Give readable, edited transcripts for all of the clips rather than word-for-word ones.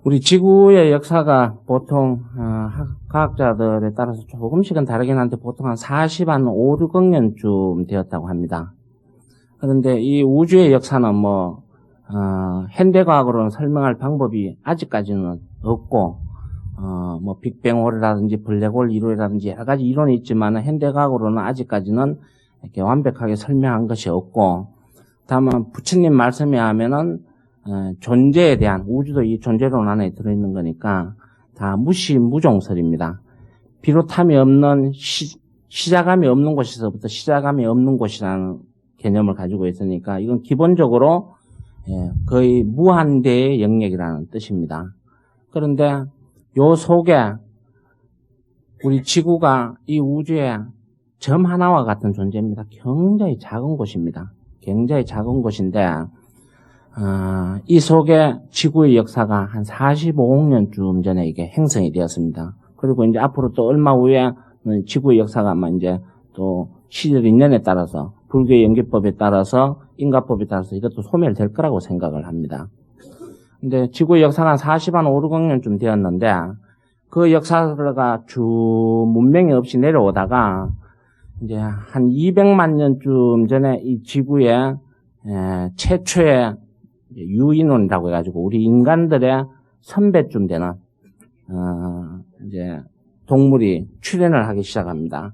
우리 지구의 역사가 보통 과학자들에 따라서 조금씩은 다르긴 한데 보통 한 5, 6억 년쯤 되었다고 합니다. 그런데 이 우주의 역사는 현대과학으로는 설명할 방법이 아직까지는 없고 빅뱅홀이라든지 블랙홀 이론이라든지 여러 가지 이론이 있지만 현대과학으로는 아직까지는 이렇게 완벽하게 설명한 것이 없고, 다만 부처님 말씀에 하면은 존재에 대한, 우주도 이 존재론 안에 들어있는 거니까 다 무시무종설입니다. 비롯함이 없는 시작함이 없는 곳에서부터 시작함이 없는 곳이라는 개념을 가지고 있으니까 이건 기본적으로 거의 무한대의 영역이라는 뜻입니다. 그런데 요 속에 우리 지구가 이 우주의 점 하나와 같은 존재입니다. 굉장히 작은 곳입니다. 굉장히 작은 곳인데 이 속에 지구의 역사가 한 45억 년쯤 전에 이게 형성이 되었습니다. 그리고 이제 앞으로 또 얼마 후에 지구의 역사가 아마 이제 또 시절 인연에 따라서 불교의 연계법에 따라서 인과법에 따라서 이것도 소멸될 거라고 생각을 합니다. 근데 지구의 역사가 한 5억 년쯤 되었는데 그 역사가 주 문명이 없이 내려오다가 이제 한 200만 년쯤 전에 이 지구에 최초의 유인원이라고 해가지고 우리 인간들의 선배쯤 되는 이제 동물이 출현을 하기 시작합니다.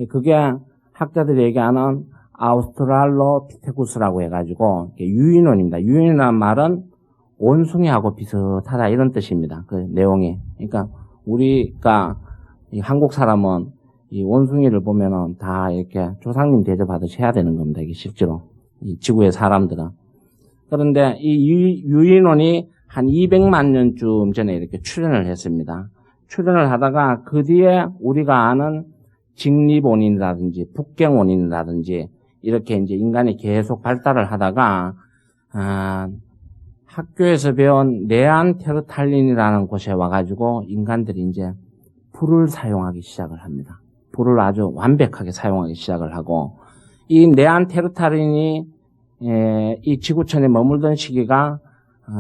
그게 학자들이 얘기하는 아우스트랄로피테쿠스라고 해가지고 유인원입니다. 유인이라는 말은 원숭이하고 비슷하다 이런 뜻입니다. 그 내용이. 그러니까 우리가 이 한국 사람은 이 원숭이를 보면은 다 이렇게 조상님 대접하듯이 해야 되는 겁니다. 이게 실제로 이 지구의 사람들은. 그런데 이 유인원이 한 200만 년쯤 전에 이렇게 출현을 했습니다. 출현을 하다가 그 뒤에 우리가 아는 직립원인이라든지 북경원인이라든지 이렇게 이제 인간이 계속 발달을 하다가 학교에서 배운 네안데르탈린이라는 곳에 와가지고 인간들이 이제 불을 사용하기 시작을 합니다. 불을 아주 완벽하게 사용하기 시작을 하고, 이 네안데르탈린이 이 지구촌에 머물던 시기가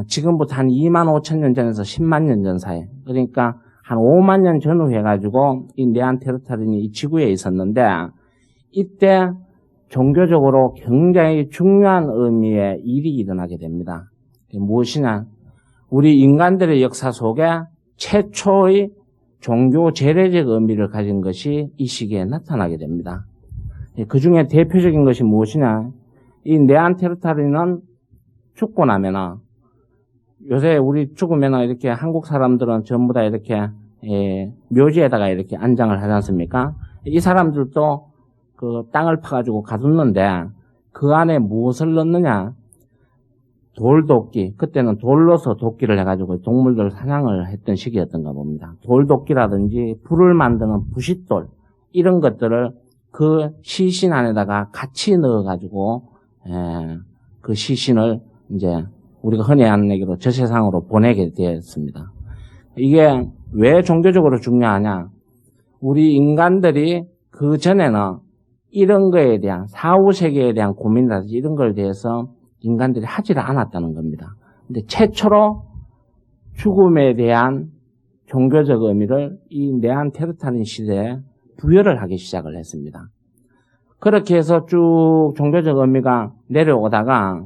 지금부터 한 2만 5천 년 전에서 10만 년 전 사이, 그러니까 한 5만 년 전후 해가지고 이 네안데르탈린이 이 지구에 있었는데, 이때 종교적으로 굉장히 중요한 의미의 일이 일어나게 됩니다. 무엇이냐? 우리 인간들의 역사 속에 최초의 종교 제례적 의미를 가진 것이 이 시기에 나타나게 됩니다. 그 중에 대표적인 것이 무엇이냐? 이 네안데르탈린은 죽고 나면은, 요새 우리 죽으면은 이렇게 한국 사람들은 전부 다 이렇게 묘지에다가 이렇게 안장을 하지 않습니까? 이 사람들도 그 땅을 파가지고 가두는데 그 안에 무엇을 넣느냐? 돌도끼, 그때는 돌로서 도끼를 해가지고 동물들 사냥을 했던 시기였던가 봅니다. 돌도끼라든지 불을 만드는 부싯돌, 이런 것들을 그 시신 안에다가 같이 넣어가지고 그 시신을 이제 우리가 흔히 아는 얘기로 저 세상으로 보내게 되었습니다. 이게 왜 종교적으로 중요하냐? 우리 인간들이 그 전에는 이런 거에 대한 사후세계에 대한 고민이라든지 이런 거에 대해서 인간들이 하지를 않았다는 겁니다. 근데 최초로 죽음에 대한 종교적 의미를 이 네안데르탈린 시대에 부여를 하기 시작을 했습니다. 그렇게 해서 쭉 종교적 의미가 내려오다가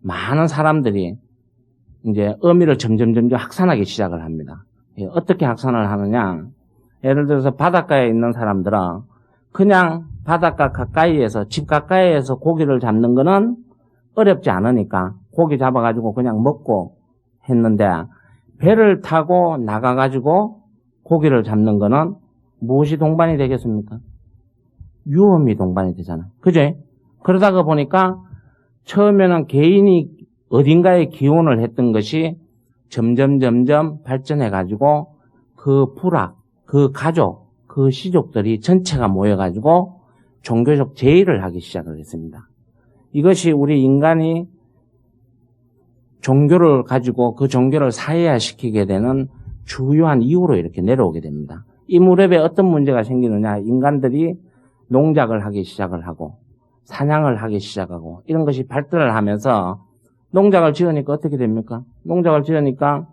많은 사람들이 이제 의미를 점점 확산하기 시작을 합니다. 어떻게 확산을 하느냐? 예를 들어서 바닷가에 있는 사람들은 그냥 바닷가 가까이에서, 집 가까이에서 고기를 잡는 거는 어렵지 않으니까 고기 잡아가지고 그냥 먹고 했는데, 배를 타고 나가가지고 고기를 잡는 거는 무엇이 동반이 되겠습니까? 위험이 동반이 되잖아요. 그죠? 그러다가 보니까 처음에는 개인이 어딘가에 기원을 했던 것이 점점 발전해가지고 그 부락, 그 가족, 그 시족들이 전체가 모여가지고 종교적 제의를 하기 시작을 했습니다. 이것이 우리 인간이 종교를 가지고 그 종교를 사회화시키게 되는 주요한 이유로 이렇게 내려오게 됩니다. 이 무렵에 어떤 문제가 생기느냐? 인간들이 농작을 하기 시작을 하고 사냥을 하기 시작하고 이런 것이 발달을 하면서 농작을 지으니까 어떻게 됩니까? 농작을 지으니까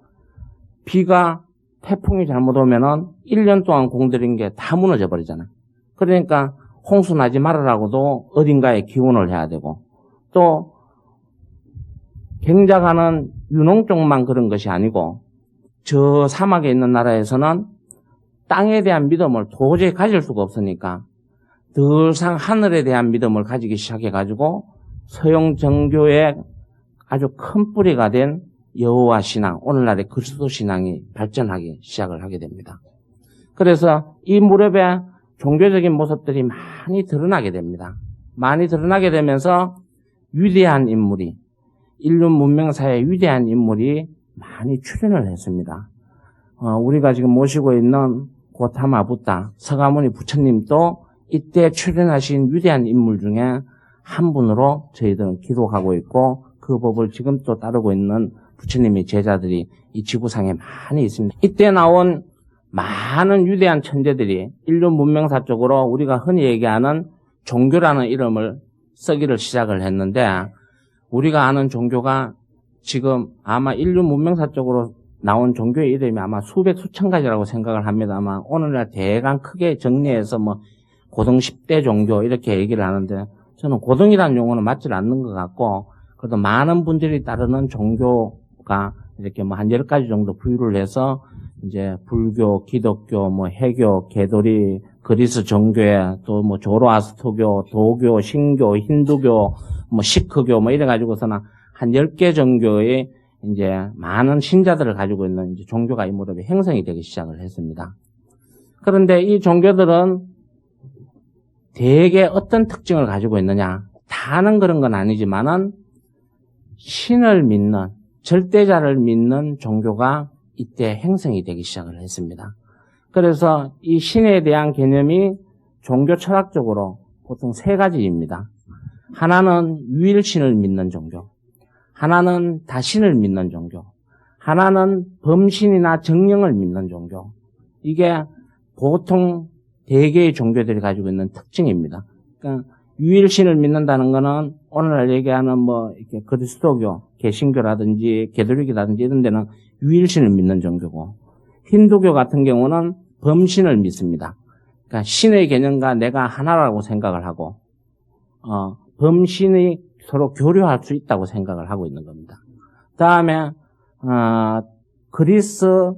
비가 태풍이 잘못 오면은 1년 동안 공들인 게 다 무너져 버리잖아요. 그러니까 홍수 나지 말으라고도 어딘가에 기원을 해야 되고, 또 경작하는 유농 쪽만 그런 것이 아니고 저 사막에 있는 나라에서는 땅에 대한 믿음을 도저히 가질 수가 없으니까 더 이상 하늘에 대한 믿음을 가지기 시작해가지고 서양 정교의 아주 큰 뿌리가 된 여호와 신앙, 오늘날의 그리스도 신앙이 발전하기 시작을 하게 됩니다. 그래서 이 무렵에 종교적인 모습들이 많이 드러나게 됩니다. 많이 드러나게 되면서 위대한 인물이, 인류 문명사의 위대한 인물이 많이 출현을 했습니다. 우리가 지금 모시고 있는 고타마 붓다, 서가모니 부처님도 이때 출현하신 위대한 인물 중에 한 분으로 저희들은 기록하고 있고, 그 법을 지금 또 따르고 있는 부처님의 제자들이 이 지구상에 많이 있습니다. 이때 나온 많은 위대한 천재들이 인류 문명사 쪽으로 우리가 흔히 얘기하는 종교라는 이름을 쓰기를 시작을 했는데, 우리가 아는 종교가 지금 아마 인류 문명사 쪽으로 나온 종교의 이름이 아마 수백 수천 가지라고 생각을 합니다만, 오늘날 대강 크게 정리해서 뭐 고등 10대 종교 이렇게 얘기를 하는데, 저는 고등이라는 용어는 맞지 않는 것 같고, 그래도 많은 분들이 따르는 종교가 이렇게 뭐 한 10가지 정도 부유를 해서 이제 불교, 기독교, 뭐 해교, 개도리, 그리스 정교회, 또 뭐 조로아스토교, 도교, 신교, 힌두교, 뭐 시크교 뭐 이래 가지고서는 한 10개 정교의 이제 많은 신자들을 가지고 있는 이제 종교가 이 무렵에 형성이 되기 시작을 했습니다. 그런데 이 종교들은 대개 어떤 특징을 가지고 있느냐? 다는 그런 건 아니지만은 신을 믿는, 절대자를 믿는 종교가 이때 형성이 되기 시작을 했습니다. 그래서 이 신에 대한 개념이 종교 철학적으로 보통 3가지입니다. 하나는 유일신을 믿는 종교, 하나는 다신을 믿는 종교, 하나는 범신이나 정령을 믿는 종교. 이게 보통 대개의 종교들이 가지고 있는 특징입니다. 그러니까 유일신을 믿는다는 거는 오늘날 얘기하는 뭐 이렇게 그리스도교, 개신교라든지 개도릭이라든지 이런 데는 유일신을 믿는 종교고, 힌두교 같은 경우는 범신을 믿습니다. 그러니까 신의 개념과 내가 하나라고 생각을 하고, 범신이 서로 교류할 수 있다고 생각을 하고 있는 겁니다. 다음에 그리스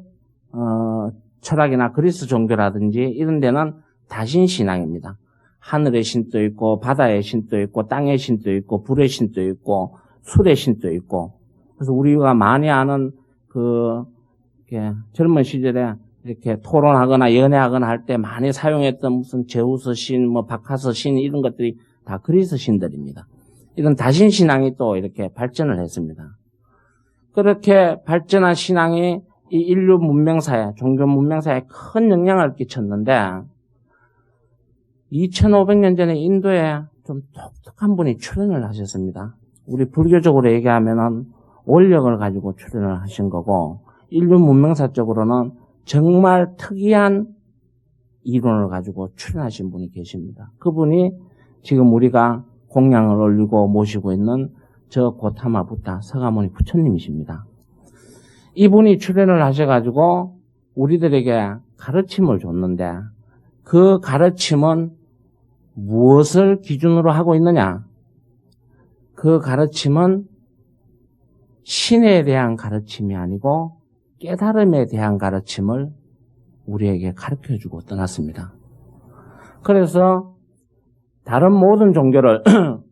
철학이나 그리스 종교라든지 이런 데는 다신신앙입니다. 하늘의 신도 있고 바다의 신도 있고 땅의 신도 있고 불의 신도 있고 술의 신도 있고, 그래서 우리가 많이 아는 이렇게 젊은 시절에 이렇게 토론하거나 연애하거나 할 때 많이 사용했던 무슨 제우스 신, 뭐 바카스 신 이런 것들이 다 그리스 신들입니다. 이런 다신신앙이 또 이렇게 발전을 했습니다. 그렇게 발전한 신앙이 이 인류 문명사에, 종교 문명사에 큰 영향을 끼쳤는데, 2500년 전에 인도에 좀 독특한 분이 출현을 하셨습니다. 우리 불교적으로 얘기하면은 원력을 가지고 출현을 하신 거고, 인류 문명사 쪽으로는 정말 특이한 이론을 가지고 출현하신 분이 계십니다. 그분이 지금 우리가 공양을 올리고 모시고 있는 저 고타마 붓다 서가모니 부처님이십니다. 이분이 출현을 하셔가지고 우리들에게 가르침을 줬는데, 그 가르침은 무엇을 기준으로 하고 있느냐? 그 가르침은 신에 대한 가르침이 아니고 깨달음에 대한 가르침을 우리에게 가르쳐주고 떠났습니다. 그래서 다른 모든 종교를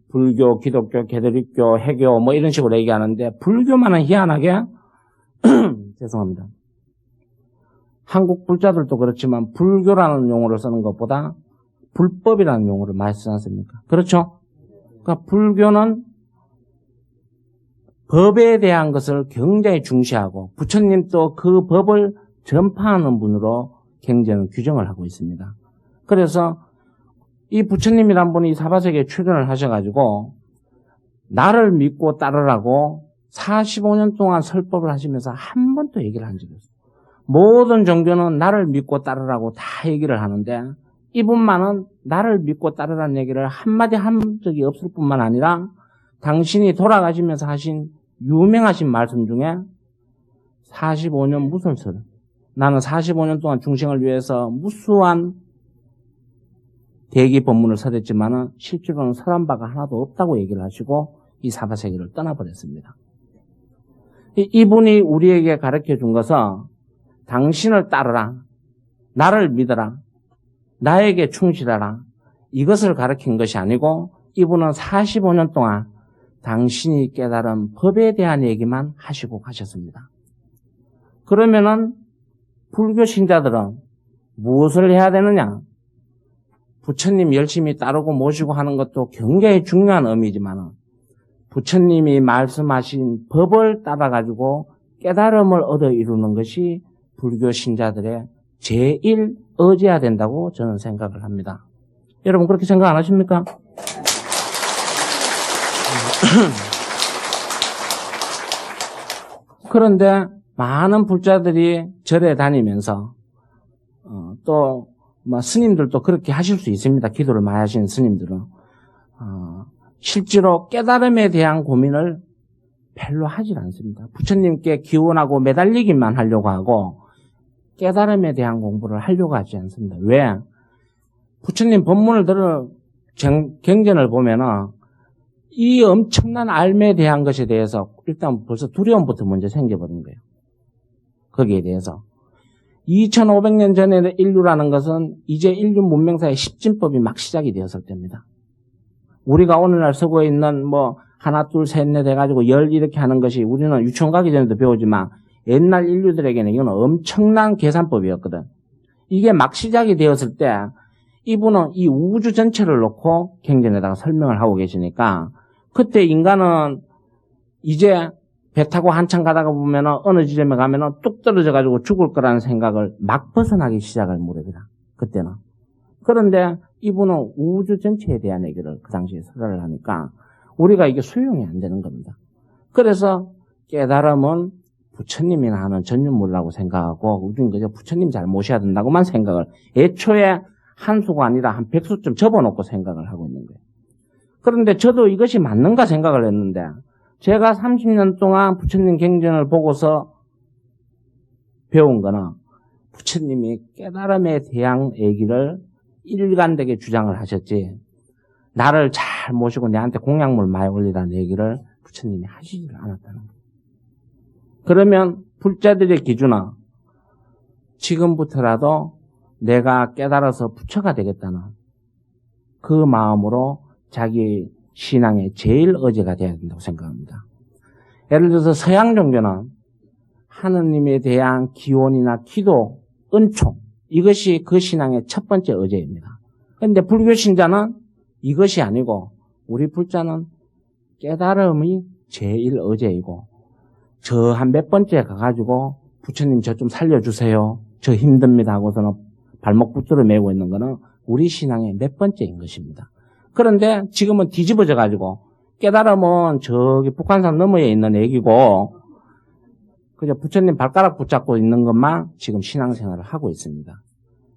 불교, 기독교, 개도릭교, 해교 뭐 이런 식으로 얘기하는데, 불교만은 희한하게 죄송합니다. 한국 불자들도 그렇지만 불교라는 용어를 쓰는 것보다 불법이라는 용어를 많이 쓰지 않습니까? 그렇죠? 그러니까 불교는 법에 대한 것을 굉장히 중시하고, 부처님도 그 법을 전파하는 분으로 굉장히 규정을 하고 있습니다. 그래서 이 부처님이란 분이 사바세계에 출연을 하셔가지고 나를 믿고 따르라고 45년 동안 설법을 하시면서 한 번도 얘기를 한 적이 없어요. 모든 종교는 나를 믿고 따르라고 다 얘기를 하는데, 이분만은 나를 믿고 따르라는 얘기를 한마디 한 적이 없을 뿐만 아니라 당신이 돌아가시면서 하신 유명하신 말씀 중에 45년 무술설, 나는 45년 동안 중생을 위해서 무수한 대기 법문을 설했지만 실제로는 설한 바가 하나도 없다고 얘기를 하시고 이 사바세계를 떠나버렸습니다. 이분이 우리에게 가르쳐 준 것은 당신을 따르라, 나를 믿어라, 나에게 충실하라, 이것을 가르친 것이 아니고 이분은 45년 동안 당신이 깨달은 법에 대한 얘기만 하시고 가셨습니다. 그러면은 불교 신자들은 무엇을 해야 되느냐? 부처님 열심히 따르고 모시고 하는 것도 굉장히 중요한 의미지만 부처님이 말씀하신 법을 따라가지고 깨달음을 얻어 이루는 것이 불교 신자들의 제일 의지해야 된다고 저는 생각을 합니다. 여러분 그렇게 생각 안 하십니까? 그런데 많은 불자들이 절에 다니면서 또 스님들도 그렇게 하실 수 있습니다. 기도를 많이 하시는 스님들은 실제로 깨달음에 대한 고민을 별로 하질 않습니다. 부처님께 기원하고 매달리기만 하려고 하고 깨달음에 대한 공부를 하려고 하지 않습니다. 왜? 부처님 법문을 들어 경전을 보면은 이 엄청난 알매에 대한 것에 대해서 일단 벌써 두려움부터 먼저 생겨버린 거예요. 거기에 대해서. 2500년 전에 인류라는 것은 이제 인류 문명사의 십진법이 막 시작이 되었을 때입니다. 우리가 오늘날 쓰고 있는 하나, 둘, 셋, 넷 해가지고 열 이렇게 하는 것이 우리는 유치원 가기 전에도 배우지만 옛날 인류들에게는 이건 엄청난 계산법이었거든. 이게 막 시작이 되었을 때 이분은 이 우주 전체를 놓고 경전에다가 설명을 하고 계시니까 그때 인간은 이제 배 타고 한참 가다가 보면은 어느 지점에 가면은 뚝 떨어져가지고 죽을 거라는 생각을 막 벗어나기 시작할 무렵이다. 그때는. 그런데 이분은 우주 전체에 대한 얘기를 그 당시에 설화를 하니까 우리가 이게 수용이 안 되는 겁니다. 그래서 깨달음은 부처님이나 하는 전유물이라고 생각하고 우리는 그저 부처님 잘 모셔야 된다고만 생각을 애초에 한 수가 아니라 한 100수쯤 접어놓고 생각을 하고 있는 거예요. 그런데 저도 이것이 맞는가 생각을 했는데 제가 30년 동안 부처님 경전을 보고서 배운 거는 부처님이 깨달음에 대한 얘기를 일관되게 주장을 하셨지 나를 잘 모시고 내한테 공약물 많이 올리라는 얘기를 부처님이 하시질 않았다는 거예요. 그러면 불자들의 기준은 지금부터라도 내가 깨달아서 부처가 되겠다는 그 마음으로 자기 신앙의 제일 의지가 되어야 된다고 생각합니다. 예를 들어서 서양 종교는 하느님에 대한 기원이나 기도, 은총 이것이 그 신앙의 첫 번째 의제입니다. 그런데 불교 신자는 이것이 아니고 우리 불자는 깨달음이 제일 의제이고 저 한 몇 번째 가가지고 부처님 저 좀 살려주세요. 저 힘듭니다 하고서는 발목 붙들어 매고 있는 거는 우리 신앙의 몇 번째인 것입니다. 그런데 지금은 뒤집어져 가지고 깨달음은 저기 북한산 너머에 있는 얘기고 그저 부처님 발가락 붙잡고 있는 것만 지금 신앙생활을 하고 있습니다.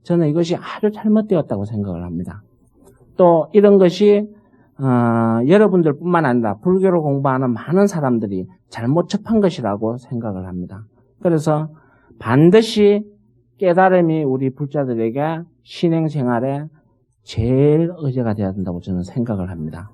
저는 이것이 아주 잘못되었다고 생각을 합니다. 또 이런 것이 여러분들뿐만 아니라 불교를 공부하는 많은 사람들이 잘못 접한 것이라고 생각을 합니다. 그래서 반드시 깨달음이 우리 불자들에게 신행생활에 제일 의제가 되어야 된다고 저는 생각을 합니다.